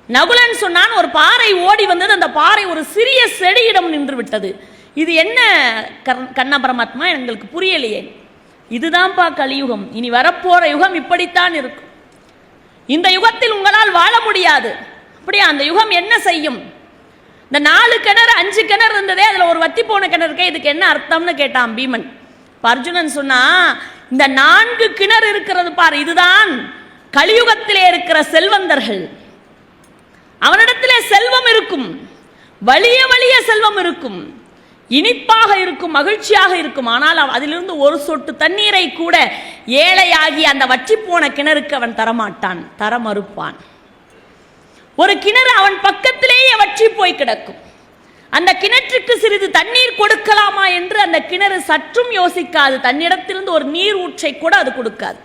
நகுலன் சொன்னான், ஒரு பாறை ஓடி வந்தது, அந்த பாறை ஒரு சிறிய செடியிடம் நின்று விட்டது. இது என்ன கண்ண பரமாத்மா, எங்களுக்கு புரியலையே. இதுதான்ப்பா கலியுகம், இனி வரப்போற யுகம் இப்படித்தான் இருக்கும். இந்த யுகத்தில் உங்களால் வாழ முடியாது. அப்படியா? அந்த யுகம் என்ன செய்யும்? இந்த 4 கிணறு 5 கிணறு இருந்ததே, அதுல ஒரு வத்தி போன கிணறு இருக்கே, இதுக்கு என்ன அர்த்தம்னு கேட்டான் பீமன். அர்ஜுனன் சொன்னா, இந்த 4 கிணறு இருக்கிறது பார், இதுதான் கலியுகத்திலே இருக்கிற செல்வந்தர்கள். அவனிடத்திலே செல்வம் இருக்கும், வலிய வலிய செல்வம் இருக்கும், இனிப்பாக இருக்கும், மகிழ்ச்சியாக இருக்கும். ஆனால் அதிலிருந்து ஒரு சொட்டு தண்ணீரை கூட ஏழையாகி அந்த வற்றி போன கிணறுக்கு அவன் தரமாட்டான், தர மறுப்பான். ஒரு கிணறு அவன் பக்கத்திலேயே வற்றி போய் கிடக்கும். அந்த கிணற்றுக்கு சிறிது தண்ணீர் கொடுக்கலாமா என்று அந்த கிணறு சற்றும் யோசிக்காது. தன்னிடத்திலிருந்து ஒரு நீர் ஊற்றை கூட அது கொடுக்காது.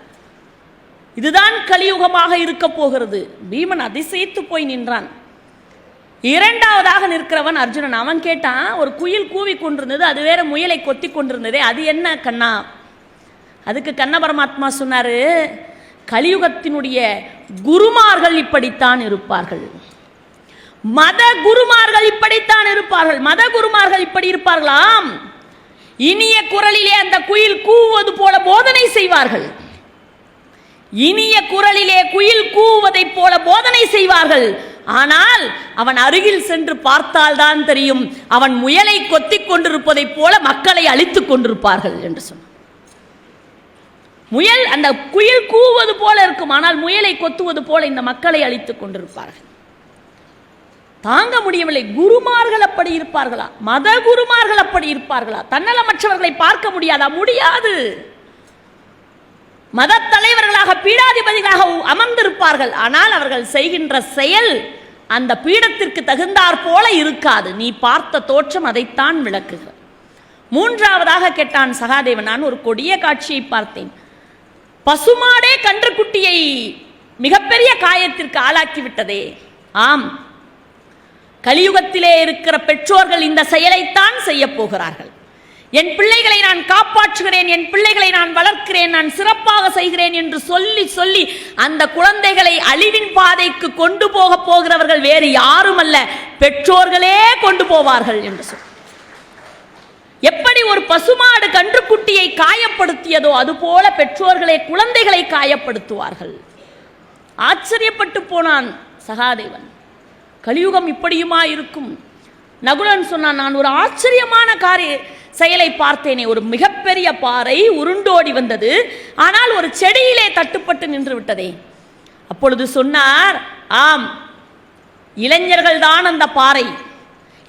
இதுதான் கலியுகமாக இருக்க போகிறது. பீமன் அதிசயித்து போய் நின்றான். இரண்டாவதாக நிற்கிறவன் அர்ஜுனன். அவன் கேட்டான், ஒரு குயில் கூவி கொண்டிருந்தது, அது வேற முயலை கொத்தி கொண்டிருந்ததே, அது என்ன கண்ணா? அதுக்கு கண்ண பரமாத்மா சொன்னாரு, கலியுகத்தினுடைய குருமார்கள் இப்படித்தான் இருப்பார்கள், மத குருமார்கள் இப்படித்தான் இருப்பார்கள். மத குருமார்கள் இப்படி இருப்பார்களாம், இனிய குரலிலே அந்த குயில் கூவுவது போல போதனை செய்வார்கள். இனிய குரலிலே குயில் கூவுவதை போல போதனை செய்வார்கள். ஆனால் அவன் அருகில் சென்று பார்த்தால் தான் தெரியும், அவன் முயலை கொத்திக் கொண்டிருப்பதை போல மக்களை அழித்துக் கொண்டிருப்பார்கள் என்று சொன்னான். முயல், அந்த குயில் கூவுவது போல இருக்கும், ஆனால் முயலை கொத்துவது போல இந்த மக்களை அழித்துக் கொண்டிருப்பார்கள். தாங்க முடியவில்லை. குருமார்கள் அப்படி இருப்பார்களா? மத குருமார்கள் அப்படி இருப்பார்களா? தன்னலமற்றவர்களை பார்க்க முடியாதா? முடியாது. மத தலைவர்களாக பீடாதிபதிகளாக அமர்ந்திருப்பார்கள். ஆனால் அவர்கள் செய்கின்ற செயல் அந்த பீடத்திற்கு தகுந்தாற் போல இருக்காது. நீ பார்த்த தோற்றம் அதைத்தான் விளக்குகிறது. மூன்றாவதாக கேட்டான் சகாதேவன், நான் ஒரு கொடிய காட்சியை பார்த்தேன். பசுமாடே கன்றுக்குட்டியை மிகப்பெரிய காயத்திற்கு ஆளாக்கி விட்டதே. ஆம், கலியுகத்திலே இருக்கிற பெற்றோர்கள் இந்த செயலைத்தான் செய்ய போகிறார்கள். என் பிள்ளைகளை நான் காப்பாற்றுகிறேன், என் பிள்ளைகளை நான் வளர்க்கிறேன், நான் சிறப்பாக செய்கிறேன் என்று சொல்லி சொல்லி அந்த குழந்தைகளை அழிவின் பாதைக்கு கொண்டு போக போகிறவர்கள் வேறு யாரும் அல்ல, பெற்றோர்களே கொண்டு போவார்கள் என்று சொல். எப்படி ஒரு பசுமாடு கன்றுக்குட்டியை காயப்படுத்தியதோ அதுபோல பெற்றோர்களே குழந்தைகளை காயப்படுத்துவார்கள். ஆச்சரியப்பட்டு போனான் சகாதேவன். கலியுகம் இப்படியுமா இருக்கும்? நகுலன் சொன்னான், நான் ஒரு ஆச்சரியமான செயலை பார்த்தேனே. ஒரு மிகப்பெரிய பாறை உருண்டோடி வந்தது, ஆனால் ஒரு செடியிலே தட்டுப்பட்டு நின்று விட்டதே. அப்பொழுது சொன்னார், ஆம், இளைஞர்கள் தான் அந்த பாறை.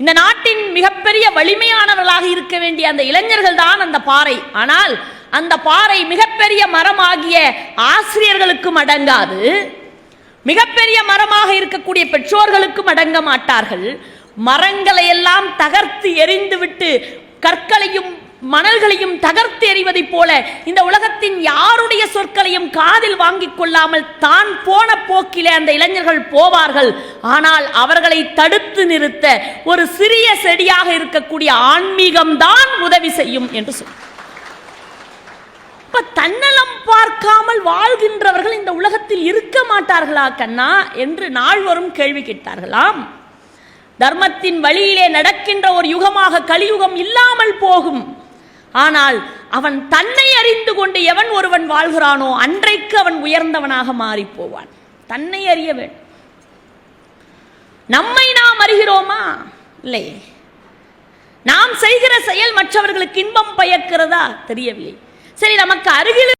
இந்த நாட்டின் மிகப்பெரிய வலிமையானவர்களாக இருக்க வேண்டிய அந்த இளைஞர்கள் தான் அந்த பாறை. ஆனால் அந்த பாறை மிகப்பெரிய மரமாகிய ஆசிரியர்களுக்கும் அடங்காது, மிகப்பெரிய மரமாக இருக்கக்கூடிய பெற்றோர்களுக்கும் அடங்க மாட்டார்கள். மரங்களை எல்லாம் தகர்த்து எறிந்துவிட்டு கற்களையும் மணல்களையும் தகர்த்து எறிவதை போல இந்த உலகத்தின் யாருடைய சொற்களையும் காதில் வாங்கிக் கொள்ளாமல் தான் போன போக்கிலே அந்த இளைஞர்கள் போவார்கள். ஆனால் அவர்களை தடுத்து நிறுத்த ஒரு சிறிய செடியாக இருக்கக்கூடிய ஆன்மீகம் தான் உதவி செய்யும் என்று சொல். இப்ப தன்னலம் பார்க்காமல் வாழ்கின்றவர்கள் இந்த உலகத்தில் இருக்க மாட்டார்களா கண்ணா என்று நால்வரும் கேள்வி கேட்டார்களாம். தர்மத்தின் வழியிலே நடக்கின்ற ஒரு யுகமாக கலியுகம் இல்லாமல் போகும். ஆனால் அவன் தன்னை அறிந்து கொண்டு எவன் ஒருவன் வாழ்கிறானோ அன்றைக்கு அவன் உயர்ந்தவனாக மாறி போவான். தன்னை அறிய வேண்டும். நம்மை நாம் அறிகிறோமா? இல்லை. நாம் செய்கிற செயல் மற்றவர்களுக்கு இன்பம் பயக்கிறதா? தெரியவில்லை. சரி, நமக்கு அருகில்